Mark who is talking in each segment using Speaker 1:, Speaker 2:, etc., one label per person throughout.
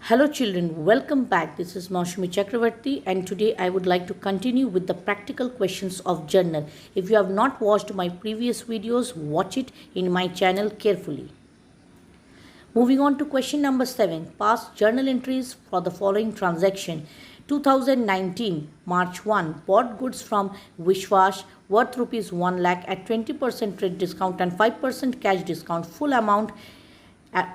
Speaker 1: Hello children, welcome back. This is Maushmi Chakravarti and today I would like to continue with the practical questions of journal. If you have not watched my previous videos, watch it in my channel carefully. Moving on to question number 7. Past journal entries for the following transaction. 2019 March 1 bought goods from Vishwas worth rupees 1 lakh at 20% trade discount and 5% cash discount. Full amount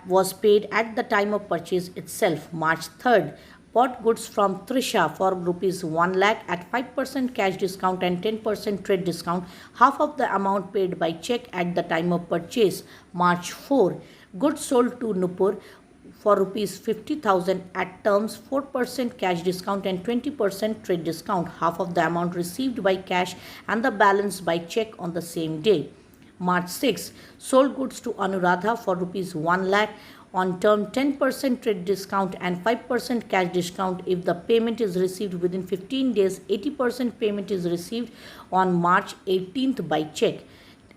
Speaker 1: was paid at the time of purchase itself. March 3rd, bought goods from Trisha for rupees 1 lakh at 5% cash discount and 10% trade discount. Half of the amount paid by check at the time of purchase. March 4, goods sold to Nupur for rupees 50,000 at terms 4% cash discount and 20% trade discount. Half of the amount received by cash and the balance by check on the same day. March 6, sold goods to Anuradha for rupees 1 lakh on term 10% trade discount and 5% cash discount. If the payment is received within 15 days, 80% payment is received on March 18th by check.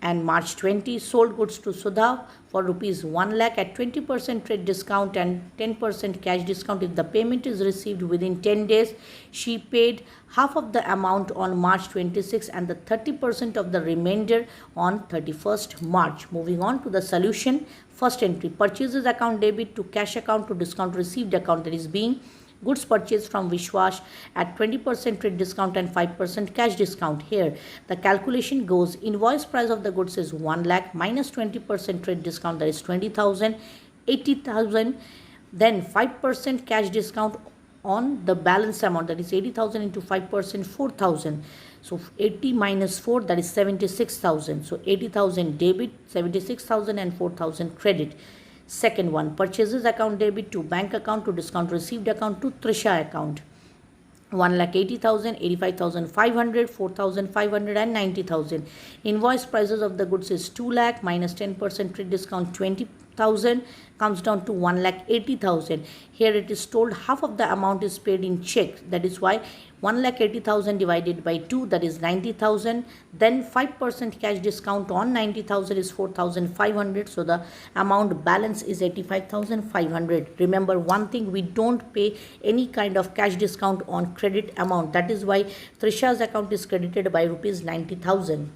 Speaker 1: And March 20, sold goods to Sudha for rupees 1 lakh at 20% trade discount and 10% cash discount. If the payment is received within 10 days, she paid half of the amount on March 26 and the 30% of the remainder on 31st March. Moving on to the solution. First entry, purchases account debit to cash account to discount received account, that is being goods purchased from Vishwas at 20% trade discount and 5% cash discount. Here the calculation goes: invoice price of the goods is 1 lakh minus 20% trade discount, that is 20,000, 80,000, then 5% cash discount on the balance amount, that is 80,000 into 5%, 4,000. So 80 minus 4, that is 76,000. So 80,000 debit, 76,000 and 4,000 credit. Second one, purchases account debit to bank account to discount received account to Trisha account. 1,80,000, 85,500, 4,500 and 90,000. Invoice prices of the goods is 2 lakh minus 10% trade discount 20,000 comes down to 1,80,000. Here it is told half of the amount is paid in check. That is why 1,80,000 divided by 2, that is 90,000. Then 5% cash discount on 90,000 is 4,500. So the amount balance is 85,500. Remember one thing, we don't pay any kind of cash discount on credit amount. That is why Trisha's account is credited by rupees 90,000.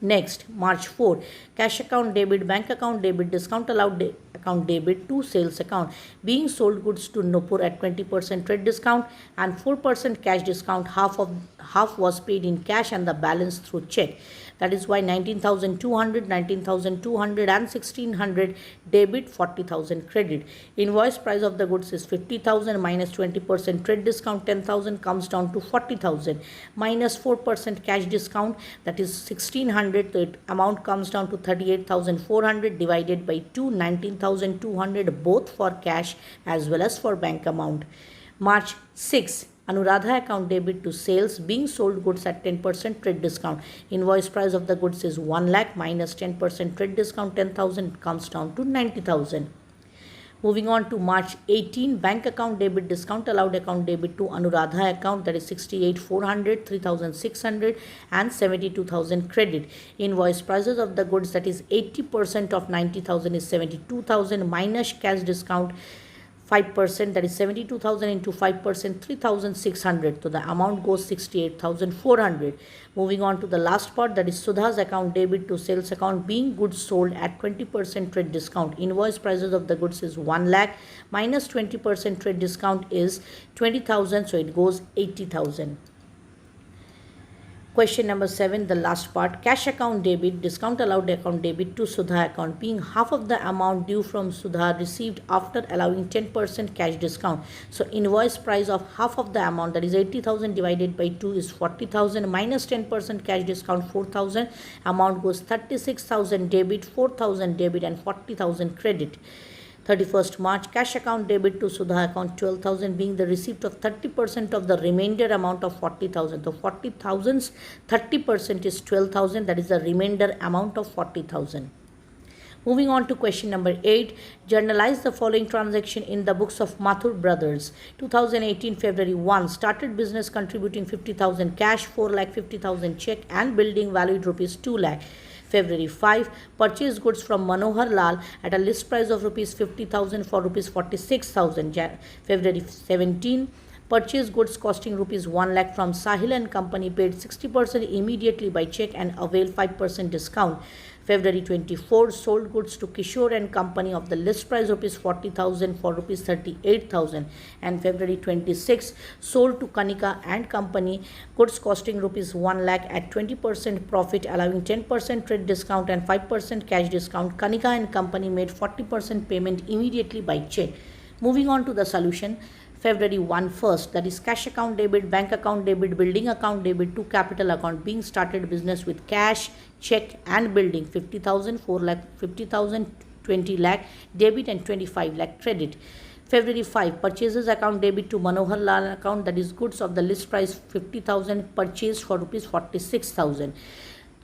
Speaker 1: Next, March 4, cash account debit, bank account debit, discount allowed account debit to sales account. Being sold goods to Nupur at 20% trade discount and 4% cash discount. Half was paid in cash and the balance through check. That is why 19,200, 19,200 and 1,600 debit, 40,000 credit. Invoice price of the goods is 50,000 minus 20% trade discount 10,000 comes down to 40,000 minus 4% cash discount, that is 1,600. The amount comes down to 38,400 divided by 2, 19,200 both for cash as well as for bank amount. March 6, Anuradha account debit to sales, being sold goods at 10% trade discount. Invoice price of the goods is 1 lakh minus 10% trade discount 10,000 comes down to 90,000. Moving on to March 18, bank account debit, discount allowed account debit to Anuradha account, that is 68,400, 3,600 and 72,000 credit. Invoice prices of the goods, that is 80% of 90,000 is 72,000 minus cash discount 5%, that is 72,000 into 5%, 3,600. So the amount goes 68,400. Moving on to the last part, that is Sudha's account debit to sales account, being goods sold at 20% trade discount. Invoice prices of the goods is 1 lakh minus 20% trade discount is 20,000. So it goes 80,000. Question number 7, the last part, cash account debit, discount allowed account debit to Sudha account, being half of the amount due from Sudha received after allowing 10% cash discount. So invoice price of half of the amount, that is 80,000 divided by 2 is 40,000 minus 10% cash discount 4,000. Amount goes 36,000 debit, 4,000 debit and 40,000 credit. 31st March, cash account debit to Sudha account 12,000, being the receipt of 30% of the remainder amount of 40,000. So 40,000's 30% is 12,000, that is the remainder amount of 40,000. Moving on to question number 8, journalize the following transaction in the books of Mathur Brothers. 2018 February 1, started business contributing 50,000 cash, 4,50,000 check and building valued rupees 2 lakh. February 5, purchase goods from Manohar Lal at a list price of rupees 50,000 for rupees 46,000. February 17, purchase goods costing rupees 1 lakh from Sahil and Company, paid 60% immediately by check and avail 5% discount. February 24, sold goods to Kishore and Company of the list price rupees 40,000 for rupees 38,000. And February 26, sold to Kanika and Company goods costing rupees 1 lakh at 20% profit, allowing 10% trade discount and 5% cash discount. Kanika and Company made 40% payment immediately by check. Moving on to the solution. February 1 first, that is cash account debit, bank account debit, building account debit to capital account, being started business with cash, check and building, 50,000, 4 lakh, 50,000, 20 lakh debit and 25 lakh credit. February 5, purchases account debit to Manohar Lal account, that is goods of the list price 50,000 purchased for rupees 46,000.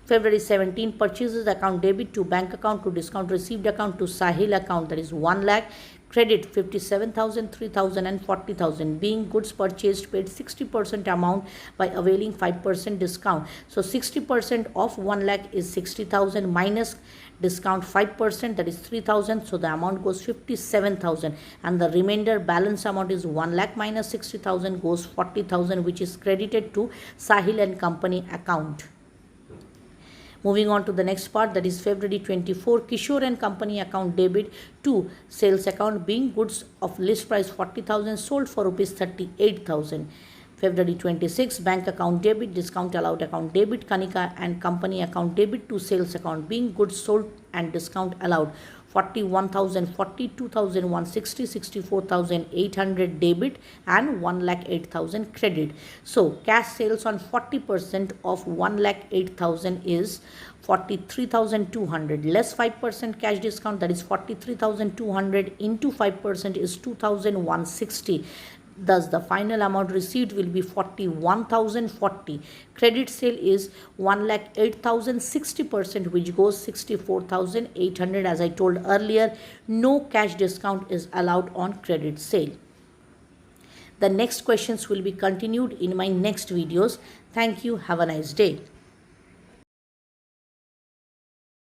Speaker 1: February 17, purchases account debit to bank account to discount received account to Sahil account, that is 1 lakh, credit 57,000, 3,000 and 40,000, being goods purchased, paid 60% amount by availing 5% discount. So 60% of 1 lakh is 60,000 minus discount 5%, that is 3,000. So the amount goes 57,000 and the remainder balance amount is 1 lakh minus 60,000 goes 40,000, which is credited to Sahil and Company account. Moving on to the next part, that is February 24, Kishore and Company account debit to sales account, being goods of list price 40,000 sold for rupees 38,000. February 26, bank account debit, discount allowed account debit, Kanika and Company account debit to sales account, being goods sold and discount allowed, 41,000, 42,160, 64,800 debit and 1,08,000 credit. So cash sales on 40% of 1,08,000 is 43,200 less 5% cash discount, that is 43,200 into 5% is 2,160. Thus, the final amount received will be 41,040. Credit sale is 1,08,000, 60%, which goes 64,800. As I told earlier, no cash discount is allowed on credit sale. The next questions will be continued in my next videos. Thank you. Have a nice day.